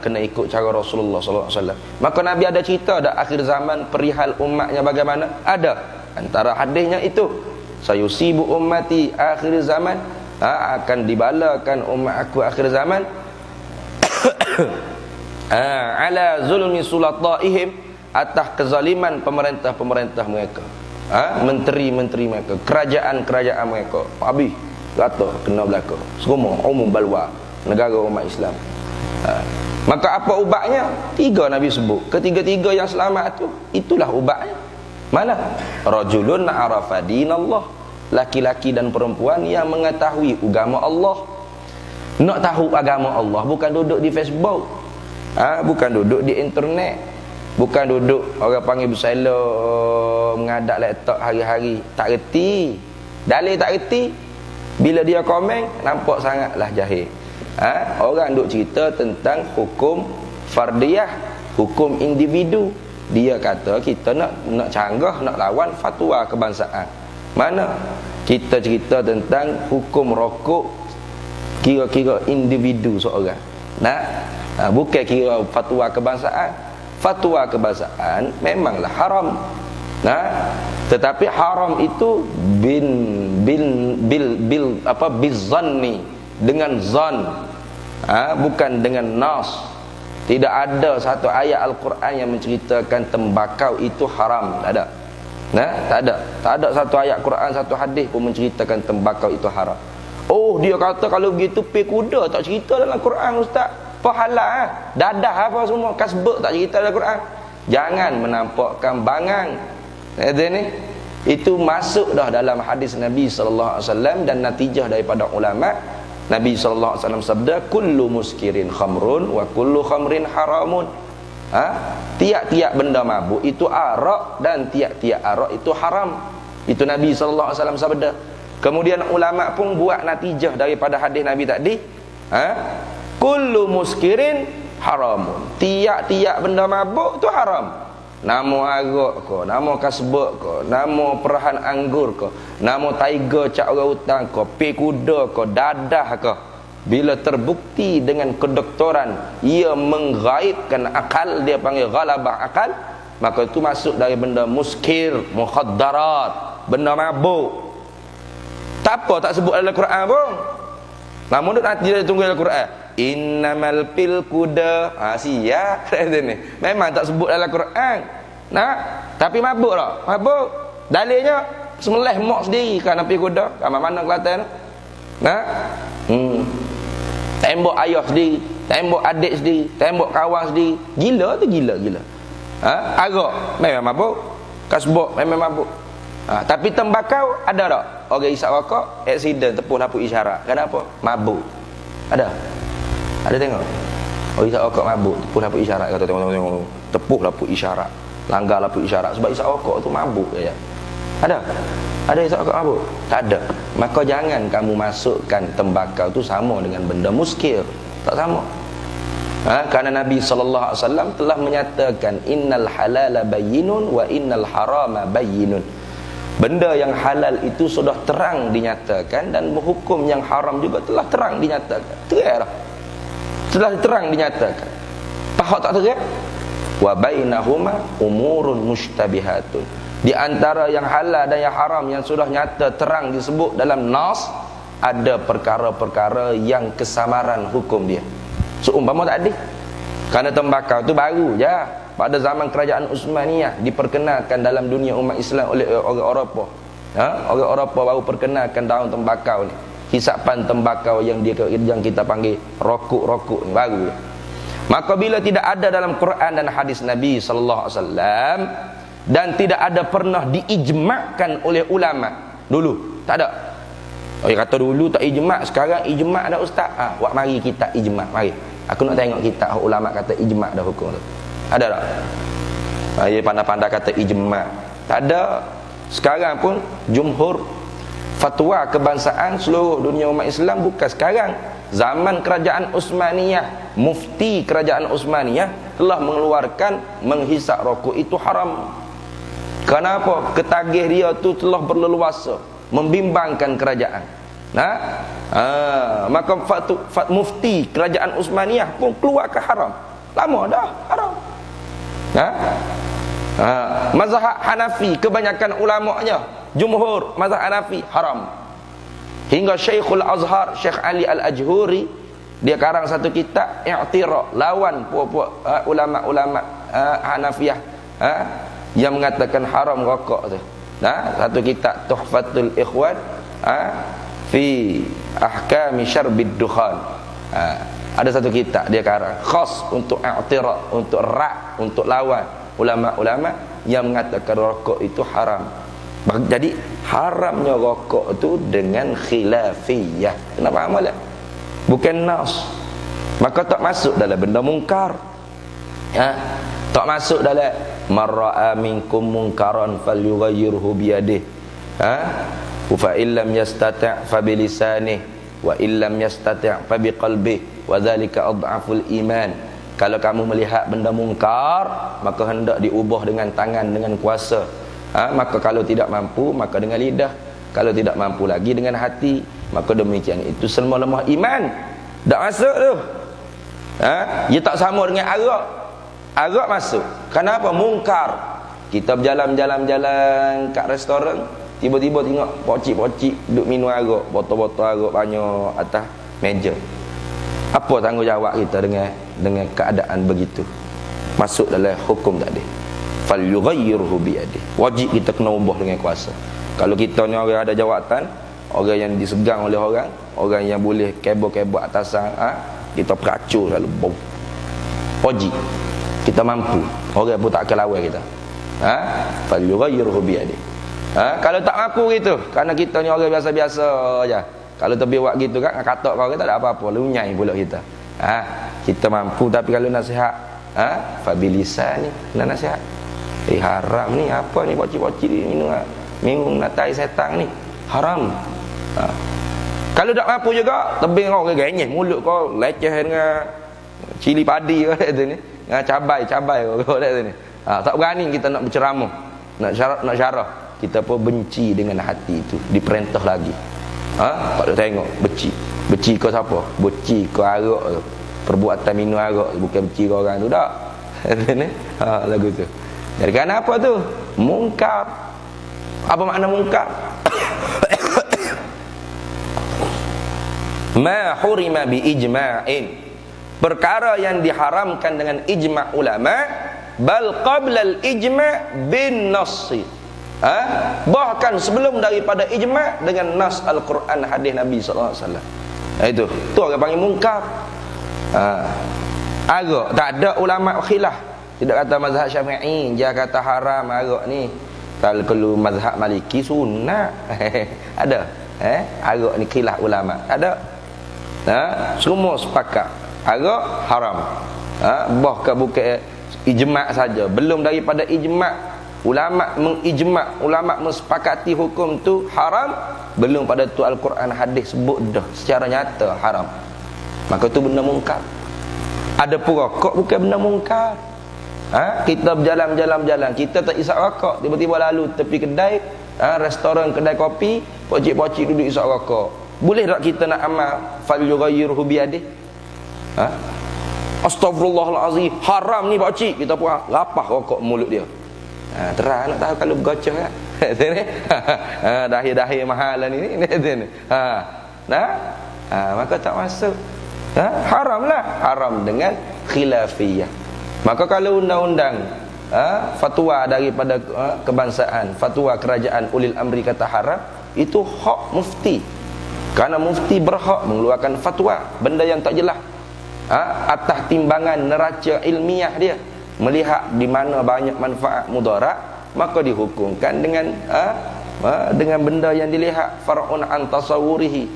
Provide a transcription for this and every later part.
kena ikut cara Rasulullah sallallahu alaihi wasallam. Maka Nabi ada cerita dak akhir zaman perihal umatnya bagaimana? Ada. Antara hadisnya itu, sayusibu ummati akhir zaman, akan dibalakan umat aku akhir zaman ala zulmi sulataihim, atas kezaliman pemerintah-pemerintah mereka, menteri-menteri mereka, kerajaan-kerajaan mereka. Habis kata kena belaka semua umum balwa negara umat Islam. Maka apa ubatnya? 3 Nabi sebut. Ketiga-tiga yang selamat tu, itulah ubatnya. Mana? Rajulun arafa dinallah, laki-laki dan perempuan yang mengetahui agama Allah. Nak tahu agama Allah bukan duduk di Facebook, bukan duduk di internet, bukan duduk orang panggil bersela mengadap laptop hari-hari. Tak reti, dalil tak reti. Bila dia komen, nampak sangatlah jahil. Orang duk cerita tentang hukum fardiyah, hukum individu. Dia kata kita nak canggah, nak lawan fatwa kebangsaan. Mana kita cerita tentang hukum rokok, kira-kira individu seorang. Bukan kira fatwa kebangsaan. Fatwa kebangsaan memanglah haram. Tetapi haram itu bizanni, dengan zan, bukan dengan nas. Tidak ada satu ayat Al-Quran yang menceritakan tembakau itu haram. Tak ada. Tak ada satu ayat Quran, satu hadis pun menceritakan tembakau itu haram. Oh, dia kata kalau begitu pi kuda tak cerita dalam Quran, ustaz. Pahala dadah apa semua kasbek tak cerita dalam Quran. Jangan menampakkan bangang. Itu masuk dah dalam hadis Nabi sallallahu alaihi wasallam, dan natijah daripada ulama. Nabi sallallahu alaihi wasallam sabda, kullu muskirin khamrun wa kullu khamrin haramun. Tiap-tiap benda mabuk itu arak, dan tiap-tiap arak itu haram. Itu Nabi sallallahu alaihi wasallam sabda. Kemudian ulama pun buat natijah daripada hadis Nabi tadi, kullu muskirin haramun. Tiap-tiap benda mabuk itu haram. Namo arak ke, namo kasbek ke, namo perahan anggur ke, namo tiger cak orang hutang ke, pi kuda ke, dadah ke. Bila terbukti dengan kedoktoran ia menggaibkan akal, dia panggil ghalabah akal, maka itu masuk dari benda muskir, mukhaddarat, benda mabuk. Tak apa tak sebut dalam Quran pun. Namun nanti dia tunggu dalam Quran, innamal pil kuda, siap ni. Memang tak sebut dalam Quran. Tapi mabuk tak? Mabuk. Dalilnya semelih mak sendiri kan api kuda. Kat mana Kelantan tu? Tembok ayah sendiri, tembok adik sendiri, tembok kawan sendiri. Gila tu gila. Arak memang mabuk. Kasbok memang mabuk. Tapi tembakau ada tak? Orang isap rokok, aksiden tepuh lampu isyarat. Kenapa? Mabuk. Ada tengok? Oh, isap rokok mabuk, tepuh lampu isyarat. Kata tengok. Tepuh lampu isyarat, langgar lampu isyarat. Sebab isap rokok tu mabuk je. Ada isap rokok mabuk? Tak ada. Maka jangan kamu masukkan tembakau tu sama dengan benda muskir. Tak sama. Kerana Nabi sallallahu alaihi wasallam telah menyatakan, innal halala bayyinun wa innal harama bayyinun. Benda yang halal itu sudah terang dinyatakan, dan hukum yang haram juga telah terang dinyatakan. Terang dah. Telah terang dinyatakan. Faham tak terang? Wa bainahuma umurun mushtabihatun. Di antara yang halal dan yang haram yang sudah nyata terang disebut dalam nas, ada perkara-perkara yang kesamaran hukum dia. Seumpama tadi, kerana tembakau tu baru je pada zaman kerajaan Uthmaniyah diperkenalkan dalam dunia umat Islam oleh orang Eropah. Orang Eropah baru perkenalkan daun tembakau ni. Hisapan tembakau yang kita panggil rokok ni baru. Maka bila tidak ada dalam Quran dan hadis Nabi sallallahu alaihi wasallam, dan tidak ada pernah diijmakkan oleh ulama dulu, tak ada. Orang kata dulu tak ijmak, sekarang ijmak dah ustaz. Buat mari kita ijmak, mari. Aku nak tengok kitab ulama kata ijmak dah hukum tu. Ada tak? Dia pandai-pandai kata ijma'. Tak ada. Sekarang pun jumhur fatwa kebangsaan seluruh dunia umat Islam, bukan sekarang, zaman kerajaan Uthmaniyah, mufti kerajaan Uthmaniyah telah mengeluarkan menghisap rokok itu haram. Kenapa? Ketagih dia tu telah berleluasa membimbangkan kerajaan. Maka mufti kerajaan Uthmaniyah pun keluar ke haram. lama dah haram. Mazhab Hanafi kebanyakan ulamanya, jumhur mazhab Hanafi haram. Hingga Syekhul Azhar, Syekh Ali Al-Ajhuri, dia karang satu kitab i'tira, lawan puak-puak ulama-ulama Hanafiyah yang mengatakan haram rokok tu. Satu kitab Tuhfatul Ikhwan fi ahkami syarbid dukhan. Ada satu kitab dia karang khas untuk i'tira, untuk rak, untuk lawan ulama-ulama yang mengatakan rokok itu haram. Jadi haramnya rokok itu dengan khilafiyah. Kenapa amalan? Bukan nas. Maka tak masuk dalam benda mungkar. Tak masuk dalam marra'a minkum munkaran falyughayyirhu biyadihi. Fa illam yastati' fa bilisanihi wa illam yastati' fa biqalbihi wa dzalika adhaful iman. Kalau kamu melihat benda mungkar, maka hendak diubah dengan tangan, dengan kuasa. Maka kalau tidak mampu, maka dengan lidah. Kalau tidak mampu lagi dengan hati. Maka demikian itu selma lemah iman. Tak masuk tu. Dia tak sama dengan arak. Arak masuk. Kenapa? Mungkar. Kita berjalan-jalan kat restoran, tiba-tiba tengok pocik-pocik duduk minum arak, botol-botol arak banyak atas meja. Apa tanggungjawab kita dengan keadaan begitu? Masuk dalam hukum tadi. Falyughayyirhu biyadihi. Wajib kita kena ubah dengan kuasa. Kalau kita ni orang ada jawatan, orang yang disegang oleh orang yang boleh kebok-kebok atasan, kita peracur lalu bau. Wajib. Kita mampu. Orang pun tak akan lawan kita. Falyughayyirhu biyadihi. Kalau tak mampu gitu, kerana kita ni orang biasa-biasa aja. Kalau tepi buat gitu kan, katak kau kita tak apa-apa, lunyai pula kita. Kita mampu, tapi kalau nasihat, fabilisan ni, kena nasihat. Haram ni, apa ni pocik-pocik ni minum natai setan ni, haram. Kalau tak mampu juga, tebing kau ke genyeh, mulut kau leceh dengan cili padi kau tu ni, dengan cabai kau tu ni. Tak berani kita nak berceramah, nak syarah. Kita pun benci dengan hati itu, diperintah lagi. Tak ada tengok beci kau siapa? Beci kau arak tu. Perbuatan minum arak bukan beci kau orang tu dak. Lagu tu. Jadi kerana apa tu? Mungkar. Apa makna mungkar? Ma hurima bi ijma'in. Perkara yang diharamkan dengan ijma' ulama, bal qabla al ijma' bin nassi. Bahkan sebelum daripada ijma' dengan nas Al-Quran, hadis Nabi sallallahu alaihi wasallam. Itu orang panggil mungkar. Arak tak ada ulama khilaf. Tidak kata mazhab Syafi'i dia kata haram arak ni. Kalau mazhab Maliki sunnah. Ada. Arak ni khilaf ulama. Ada. Semua sepakat arak haram. Bahkan bukan ijma' saja, belum daripada ijma'. Ulama mengijma', ulama mensepakati hukum tu haram, belum pada tu Al-Quran hadis sebut dah secara nyata haram. Maka tu benda mungkar. Ada pun rokok bukan benda mungkar. Kita berjalan-jalan, kita tak isap rokok, tiba-tiba lalu tepi kedai, restoran, kedai kopi, pocik-pocik duduk isap rokok. Boleh tak kita nak amal falyughayyirhu biyadihi? Astagfirullahalazim, haram ni pocik. Kita pun lapah rokok mulut dia. Terang nak tahu kalau bergocah kan. Dahi-dahi mahal ni. Maka tak masuk. Haramlah. Haram dengan khilafiyah. Maka kalau undang-undang fatwa daripada kebangsaan, fatwa kerajaan ulil amri kata haram, itu hak mufti. Kerana mufti berhak mengeluarkan fatwa benda yang tak jelas, atas timbangan neraca ilmiah dia, melihat di mana banyak manfaat mudarat, maka dihukumkan dengan benda yang dilihat. Far'un an tasawwurihi,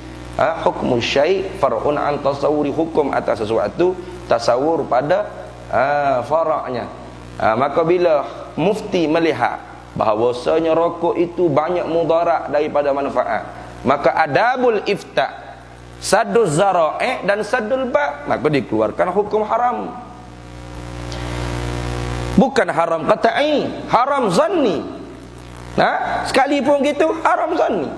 hukmu syai' far'un an tasawwuri, hukum atas sesuatu tasawur pada faraknya. Maka bila mufti melihat bahawasanya rokok itu banyak mudarat daripada manfaat, maka adabul ifta, saddul zara'i dan saddul ba', maka dikeluarkan hukum haram. Bukan haram qat'i, haram zanni. Sekalipun gitu haram zanni.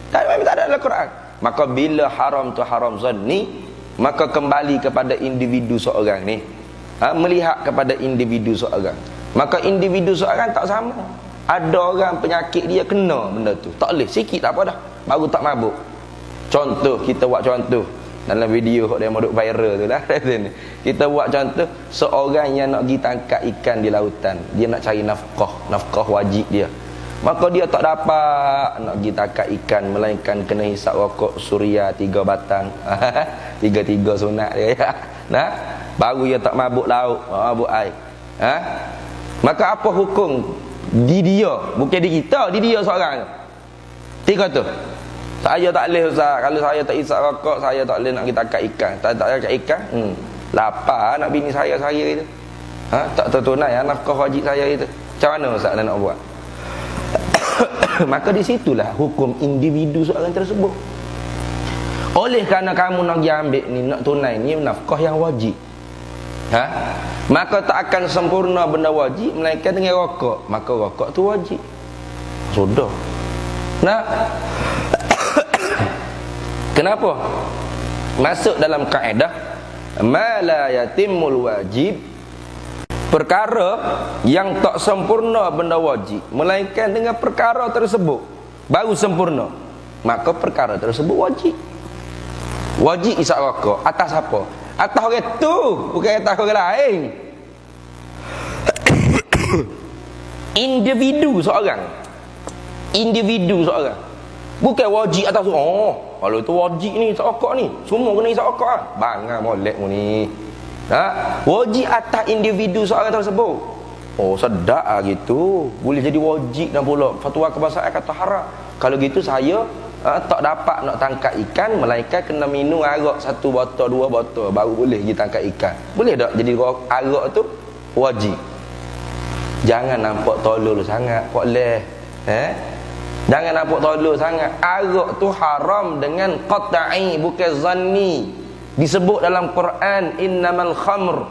Tak ada dalam Quran. Maka bila haram tu haram zanni, maka kembali kepada individu seorang ni. melihat kepada individu seorang. Maka individu seorang tak sama. Ada orang penyakit dia kena benda tu, tak boleh, sikit tak apa dah, baru tak mabuk. Contoh, kita buat contoh dalam video yang mau duk viral tu lah. Kita buat contoh, seorang yang nak pergi tangkap ikan di lautan, dia nak cari nafkah wajib dia. Maka dia tak dapat nak pergi tangkap ikan, melainkan kena hisap rokok suria 3 batang. 3 sunat dia ya. Nah, baru dia tak mabuk laut, mabuk air. Maka apa hukum di dia, bukan di kita, di dia seorang. Tiga tu. Saya tak boleh Ustaz, kalau saya tak hisap rokok, saya tak boleh nak pergi tangkap ikan. Tak tangkap ikan, lapar nak bini saya itu. Tak tertunai nafkah wajib saya itu. Macam mana Ustaz nak buat? Maka di situlah hukum individu seorang tersebut. Oleh kerana kamu nak pergi ambil ni, nak tunai ni nafkah yang wajib, maka tak akan sempurna benda wajib melainkan dengan rokok. Maka rokok tu wajib. Sudah. Nah, kenapa? Masuk dalam kaedah ma la yatimul wajib, perkara yang tak sempurna benda wajib melainkan dengan perkara tersebut baru sempurna. Maka perkara tersebut wajib. Wajib isap rokok atas apa? Atas orang tu, bukan atas orang lain. Individu seorang. Bukan wajib atas tu. Kalau itu wajib ni isap rokok ni, semua kena isap rokok ah. Bangang molek mu ni. Wajib atas individu seorang tersebut. Sedap gitu. Boleh jadi wajib dan pula fatwa kebangsaan kata haram. Kalau gitu saya tak dapat nak tangkap ikan, melainkan kena minum arak 1 botol 2 botol baru boleh pergi tangkap ikan. Boleh tak jadi arak tu wajib? Jangan nampak tolol sangat Pak Leh. Jangan nampak tolol sangat. Arak tu haram dengan qat'i, bukan zanni. Disebut dalam Quran innamal khamr.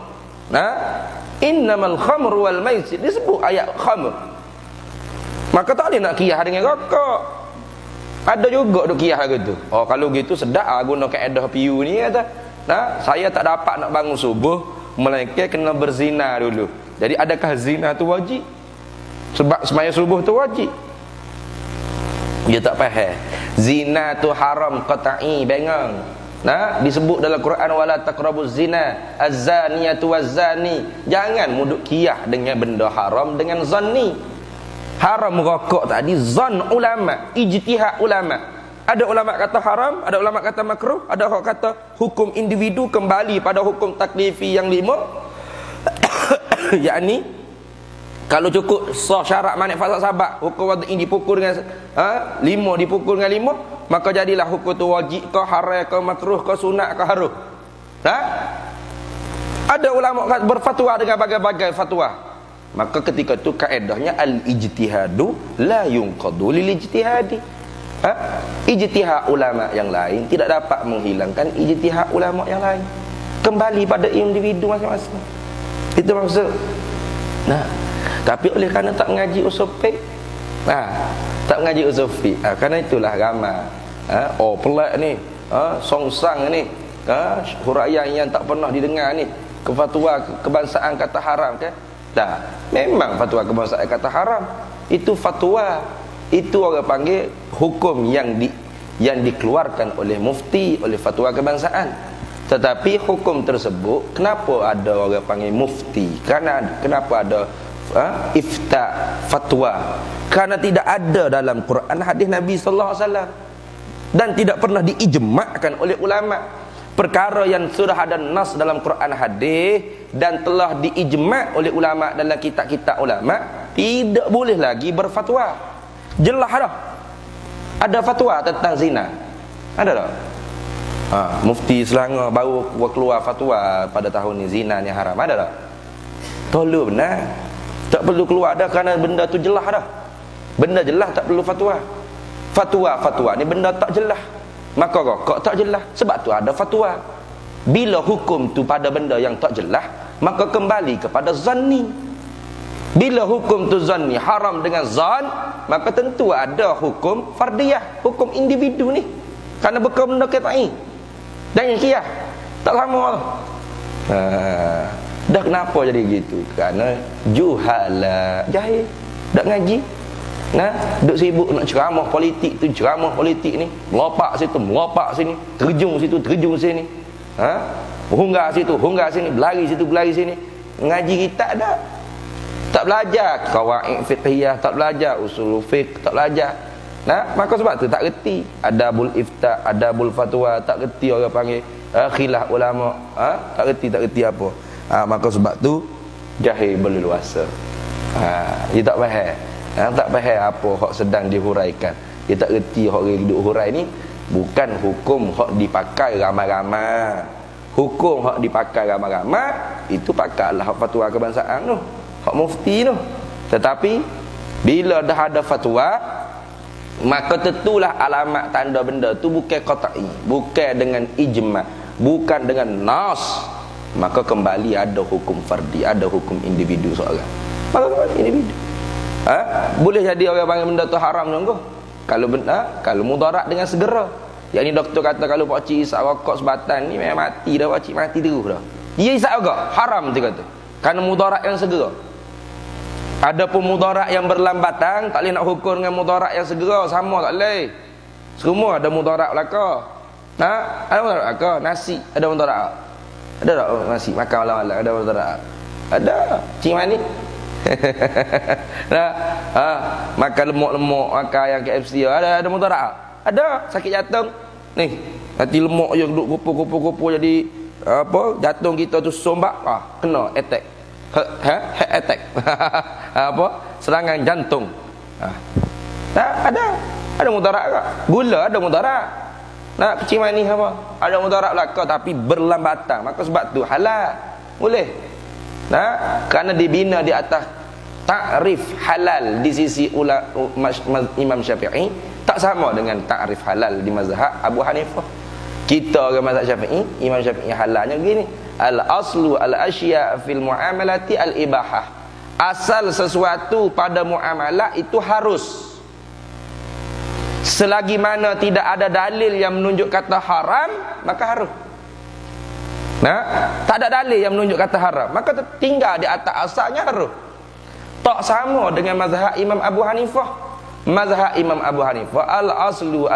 Innamal khamr wal maisir, disebut ayat khamr. Maka tak boleh nak kiyah dengan rokok. Ada juga duk kiyah gitu. Kalau gitu sedap guna kaedah piu ni kata. Saya tak dapat nak bangun subuh melainkan kena berzina dulu. Jadi adakah zina tu wajib? Sebab semaya subuh tu wajib. Dia tak faham. Zina tu haram qat'i, bengang. Disebut dalam Quran wala taqrabuz zina az-zaniyatu waz-zani. Jangan muduk kiyah dengan benda haram dengan zanni. Haram rokok tadi zan ulama, ijtihad ulama. Ada ulama kata haram, ada ulama kata makruh, ada orang kata hukum individu kembali pada hukum taklifi yang 5. Yakni kalau cukup sah syarat manik fasad sabab, hukum wad'i dipukul dengan 5 dipukul dengan 5, maka jadilah hukum tu wajib ke haram ke makruh ke sunat ke haram. Ada ulama berfatwa dengan bagai-bagai fatwa. Maka ketika itu kaedahnya al-ijtihadu la yunqadu lil ijtihadi. Ijtihad ulama yang lain tidak dapat menghilangkan ijtihad ulama yang lain. Kembali pada individu masing-masing. Itu maksud. Tapi oleh kerana tak mengaji usul fiqh, tak mengaji usul fiqh, kerana itulah ramai pelik ni, songsang ni, huraian yang tak pernah didengar ni, fatwa kebangsaan kata haram kan? Memang fatwa kebangsaan kata haram. Itu fatwa, itu orang panggil hukum yang dikeluarkan oleh mufti, oleh fatwa kebangsaan. Tetapi hukum tersebut, kenapa ada orang panggil mufti? Kenapa ada ifta, fatwa? Karena tidak ada dalam Quran hadis Nabi sallallahu alaihi wasallam dan tidak pernah diijma'kan oleh ulama. Perkara yang sudah ada nas dalam Quran hadis dan telah diijma' oleh ulama dalam kitab-kitab ulama, tidak boleh lagi berfatwa. Jelas dah. Ada fatwa tentang zina. Ada tak? Mufti Selangor baru keluar fatwa pada tahun ni zina ni haram. Ada tak? Tolong benar. Tak perlu keluar dah kerana benda tu jelas dah. Benda jelas tak perlu fatwa. Fatwa ni benda tak jelas. Maka rokok tak jelas, sebab tu ada fatwa. Bila hukum tu pada benda yang tak jelas, maka kembali kepada zanni. Bila hukum tu zanni haram dengan zan, maka tentu ada hukum fardiyah, hukum individu ni. Kerana bukan benda qat'i. Dan yang kiyah tak sama. Dah kenapa jadi gitu? Kerana juhala, jahil, dak ngaji. Nah, duk sibuk nak ceramah politik tu, ceramah politik ni, melopak situ, melopak sini, terjun situ, terjun sini. Ha? Hunggah situ, hunggah sini, berlari situ, berlari sini. Ngaji kita dak. Tak belajar qawaid fiqhiyah, tak belajar usul fiqh, tak belajar. Nah, maka sebab tu tak reti adabul ifta, adabul fatwa, tak reti orang panggil khilaf ulama, tak reti apa. Maka sebab tu jahil berleluasa. Dia tak faham. Tak faham apa hak sedang dihuraikan. Dia tak reti hak duk hurai ni bukan hukum hak dipakai ramai-ramai. Hukum hak dipakai ramai-ramai itu pakailah hak fatwa kebangsaan tu, hak mufti tu. Tetapi bila dah ada fatwa, maka tentulah alamat tanda benda tu bukan qat'i, bukan dengan ijma', bukan dengan nas, maka kembali ada hukum fardi, ada hukum individu seorang. Maka individu boleh jadi orang panggil benda tu haram sungguh kalau benda, kalau mudarat dengan segera. Yang ni doktor kata kalau pak cik isap rokok sebatan ni memang mati dah, pak cik mati terus dah. Dia isap juga haram dia kata, kerana mudarat yang segera. Adapun mudarat yang berlambatan tak boleh nak hukum dengan mudarat yang segera, sama tak boleh. Semua ada mudarat belaka. Ada mudarat belaka. Nasi ada mudarat. Ada tak nasi makan malam-malam ada mudarat? Ada. Cik mani. Makan lemak-lemak, makan yang KFC ada mudarat. Ada. Sakit jantung. Ni, hati lemak je duduk kupu-kupu jadi apa? Jantung kita tu sombak, kena attack. Heart attack. Apa? Serangan jantung. Ada mudarat ke? Gula ada mudarat. Nak kecil manis apa? Ada mudarat belaka tapi berlambatan. Maka sebab tu halal. Boleh. Kerana dibina di atas ta'rif halal di sisi Imam Syafi'i tak sama dengan ta'rif halal di mazhab Abu Hanifah. Kita orang mazhab Syafi'i, Imam Syafi'i halalnya begini. Al-aslu al-asya' fil muamalati al-ibahah. Asal sesuatu pada muamalah itu harus. Selagi mana tidak ada dalil yang menunjuk kata haram, maka harus. Tak ada dalil yang menunjuk kata haram, maka tinggal di atas asalnya harus. Tak sama dengan mazhab Imam Abu Hanifah. Mazhab Imam Abu Hanifah al-aslu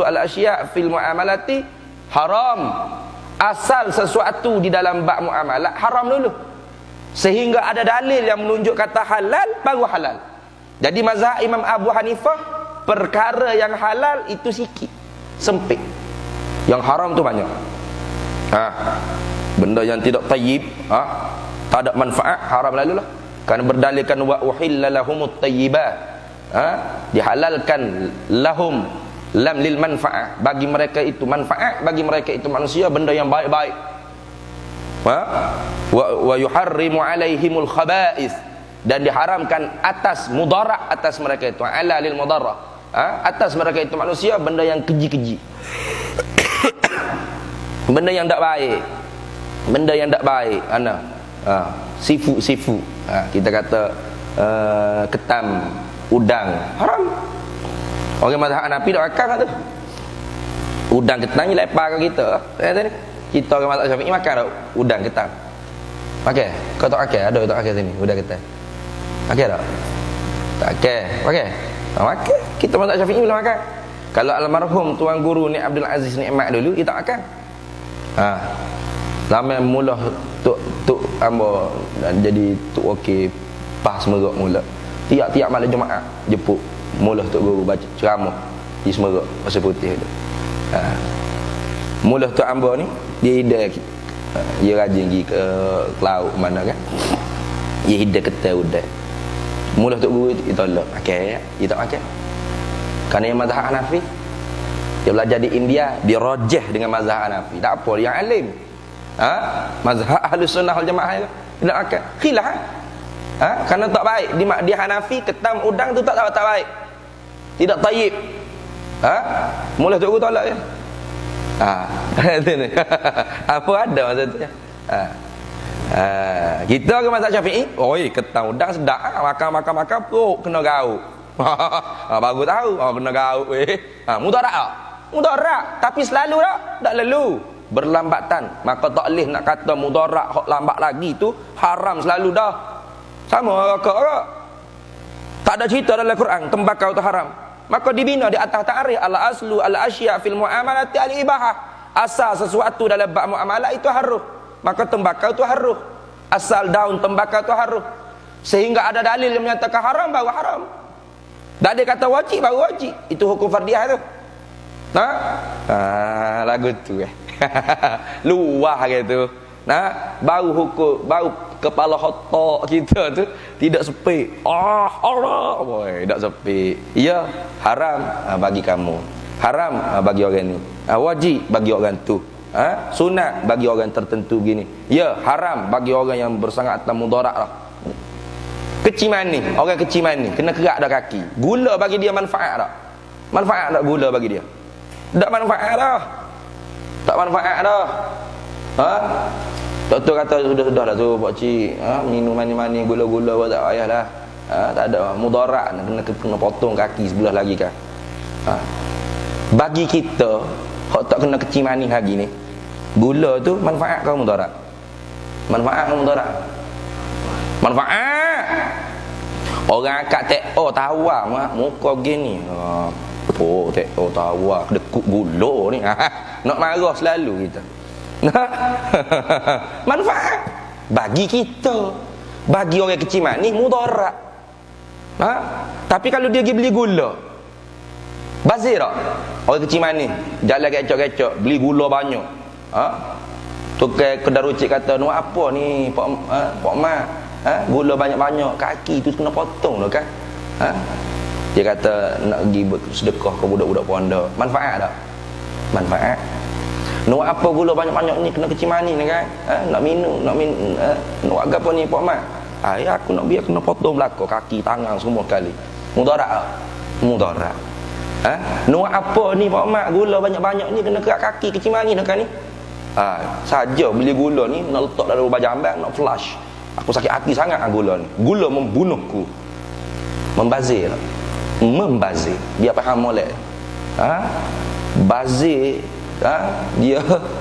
al-asya' fil muamalati haram. Asal sesuatu di dalam bab muamalah haram dulu, sehingga ada dalil yang menunjuk kata halal baru halal. Jadi mazhab Imam Abu Hanifah, perkara yang halal itu sikit, sempit. Yang haram tu banyak. Benda yang tidak tayyib, tak ada manfaat, haram lalulah. Kerana berdalilkan wa uhilla lahumut tayyibat, dihalalkan lahum, lam lil manfaat, bagi mereka itu manfaat, bagi mereka itu manusia benda yang baik-baik. Wa yuharrimu alaihimul khaba'is, dan diharamkan atas mudarat atas mereka itu, ala lil mudarrah, atas mereka itu manusia benda yang keji-keji. Benda yang tak baik, benda yang tak baik. Sifu, kita kata ketam, udang, haram. Orang mazhab Hanafi dak makan tu. Udang ketam ni lepas ke kita. Kita orang mazhab Syafi'i makan tak udang ketam? Pakai? Kau tak pakai? Ada tak pakai sini udang ketam? Pakai tak? Tak pakai. Pakai? Tak pakai. Kita mazhab Syafi'i boleh makan. Kalau almarhum tuan guru ni Abdul Aziz Nikmat dulu, dia tak makan. Lama mula tuk ambo dan jadi tuk okey pas Semerak mula. Tiap-tiap malam Jumaat jemput mula tuk guru baca ceramah di Semerak Pasir Putih tu. Mula tuk ambo ni dia hidai, dia rajin pergi ke laut mana kan. Dia hidai ketai udai. Mula tuk guru dia tolak pakai, dia tak pakai. Kerana yang mazhab Hanafi, dia belajar di India, dia rajah dengan mazhab Hanafi. Tak apa, yang alim. Mazhab Ahlus Sunnah wal Jamaah itu tidak akan khilaf. Kerana tak baik di Hanafi, ketam udang tu tak baik, tidak tayyib. Mula tok guru tolak je. Apa ada masa tu ya? Kita ke mazhab Syafi'i, oi ketam udang sedap, makan perut kena gauk. Baru tahu kena gauk mudarat tak? Mudarat, tapi selalu tak lalu. berlambatan, maka tak boleh nak kata mudarat hok lambat lagi tu haram selalu dah. Sama rokok ke? Tak ada cerita dalam Quran tembakau tu haram. Maka dibina di atas ta'rif al-aslu al-asya fil muamalati al-ibahah. Asal sesuatu dalam bab muamalah itu haram, maka tembakau tu haram. Asal daun tembakau tu haram. Sehingga ada dalil yang menyatakan haram baru haram. Tak ada kata wajib baru wajib. Itu hukum fardiyah tu. Lagu tu luah gitu. Bau hukum, bau kepala otak kita tu tidak sepik. Allah, boy, tak sepik. Ya, haram bagi kamu. Haram bagi orang ni. Wajib bagi orang tu. Sunat bagi orang tertentu gini. Ya, haram bagi orang yang bersangat mudarat lah. Kecil mani, orang kecil mani kena kerak dah kaki. Gula bagi dia manfaat tak? Manfaat tak gula bagi dia? Tak manfaat dah. Tak manfaat dah. Doktor kata sudah dah tu pak cik, minum mani-mani gula-gula buat tak payahlah. Tak ada mudarat, kena potong kaki sebelah lagi kan. Bagi kita hak tak kena kecil manis lagi ni, gula tu manfaat ke mudarat? Manfaat ke mudarat? Manfaat. Orang akak TO tawar muka gini. TO tawar dekuk gula ni. Nak marah selalu kita. Manfaat bagi kita, bagi orang kecil manis mudarat. Tapi kalau dia pergi beli gula, bazir tak? Orang kecil manis jalan kecok-kecok beli gula banyak. Tukar kedai rucik kata, "Nu apa ni Pak Mak? Gula banyak-banyak, kaki tu kena potong dah kan?" Dia kata nak pergi sedekah ke budak-budak pondok. Manfaat tak? Manfaat. Nu apa gula banyak-banyak ni kena kecil manis ni kan? Nak minum, nu apa ni Pak Mak? Aku nak biar kena potong belakang, kaki, tangan semua sekali. Mudarat tak? Mudarat. Nu apa ni Pak Mak? Gula banyak-banyak ni kena kerak kaki, kecil manis dah kan ni? Saja beli gula ni nak letak dalam lubang jamban, nak flush. Aku sakit hati sangat gula ni. Gula membunuhku. Membazir. Membazir. Dia faham molek. Bazir. Dia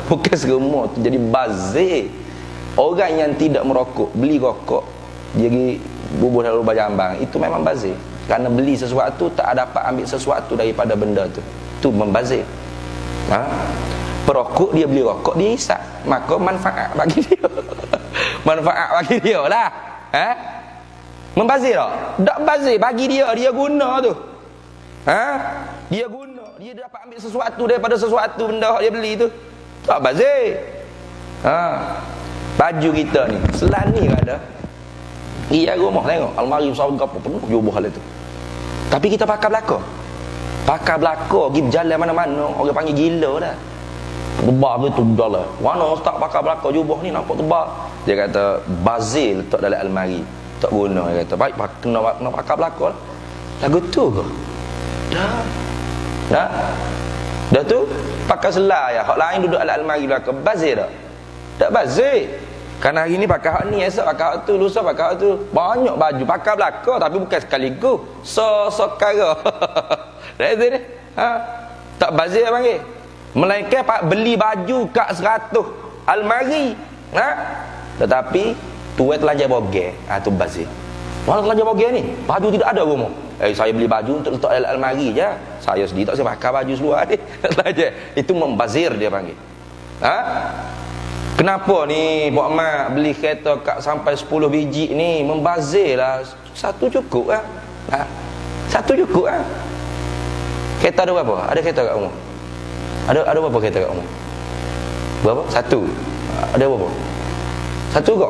bukan semua tu jadi bazir. Orang yang tidak merokok, beli rokok, dia pergi bubuh dalam lubang jambang, itu memang bazir. Kerana beli sesuatu tak dapat ambil sesuatu daripada benda tu. Tu membazir. Perokok dia beli rokok, dia hisap, maka manfaat bagi dia. Manfaat bagi dia lah. Membazir tak? Tak bazir bagi dia, dia guna tu. Dia guna, dia dapat ambil sesuatu daripada sesuatu benda yang dia beli tu. Tak bazir. Baju kita ni selan ni ada. Iya rumah tengok almari besar berapa penuh jubah lah tu. Tapi kita pakai belakang. Pakai belakang pergi berjalan mana-mana, orang panggil gila dah. Tebal betul dah lah. Mana ustaz pakai belakang jubah ni nampak tebal. Dia kata bazir letak dalam almari. Tak guna. Dia kata baik kena pakai belakang lah. Lagu tu ke? Dah tu pakai selah ya. Hak lain duduk dalam almari belakang. Bazir tak? Tak bazir. Kerana hari ni pakai hak ni, esok pakai hak tu, lusa pakai hak tu. Banyak baju pakai belakang tapi bukan sekaligus. So-so-kara. Tak bazir panggil. Melainkan pak beli baju kat 100 almari. Tetapi tuai telanjang bogel. Tu bazir. Mana telanjang bogel ni? Baju tidak ada rumah. Saya beli baju untuk letak dalam almari je. Saya sendiri tak saya pakai baju seluar ni. Telanjang. Itu membazir dia panggil. Kenapa ni Pak Mak beli kereta kat sampai 10 biji ni? Membazir lah. Satu cukup lah. Satu cukup lah. Kereta ada berapa? Ada kereta kat rumah? Ada berapa kereta kat rumah? Berapa? Satu. Ada berapa? Satu ke?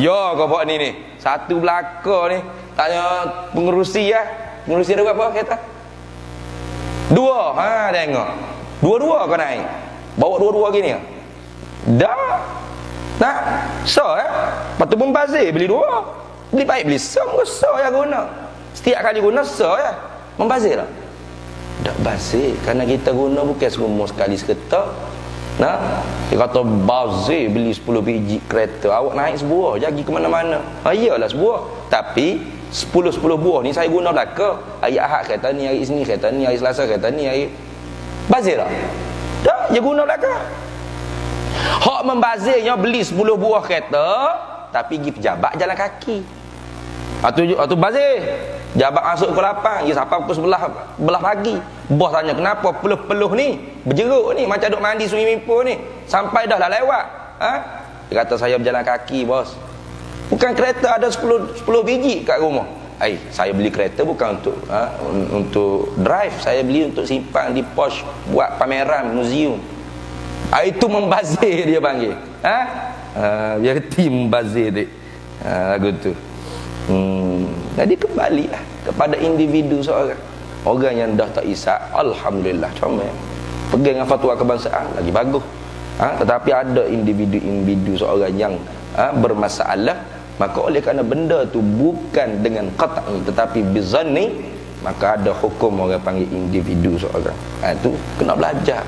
Ya kau buat ni. Satu belakang ni. Tanya pengerusi lah. Pengerusi ada berapa kereta? 2. Tengok. 2-2 kau naik. Bawa 2-2 gini ke? Dah. Lepas tu membazir beli 2. Beli baik beli so ya guna. Setiap kali guna so ya. Membazir tak? Tak bazir. Kerana kita guna bukan semua sekali seketak. Dia kata bazir beli 10 biji kereta. Awak naik sebuah je pergi ke mana-mana. Iyalah sebuah. Tapi 10 buah ni saya guna belaka. Hari Ahad kereta ni, hari Isnin kereta ni, hari Selasa kereta ni, hari bazir tak? Tak, dia guna belaka. Hak membazirnya beli 10 buah kereta tapi pergi pejabat jalan kaki. Atau bazir. Jabat masuk pukul 8, dia sampai pukul 11 pagi. Bos tanya, kenapa peluh-peluh ni berjeruk ni macam duk mandi sungai Mimpu ni, sampai dah lah lewat. Dia kata, saya berjalan kaki, bos. Bukan kereta ada 10 biji kat rumah. Saya beli kereta bukan untuk drive, saya beli untuk simpan di pos buat pameran museum. Itu membazir dia panggil. Biar tim membazir dia. Lagu tu. Jadi kembalilah kepada individu seorang. Orang yang dah tak isyak, alhamdulillah, comel. Pegang dengan fatwa kebangsaan lagi bagus. Tetapi ada individu seorang yang bermasalah, maka oleh kerana benda tu bukan dengan qat'i tetapi bizanni, maka ada hukum orang panggil individu seorang. Itu kena belajar.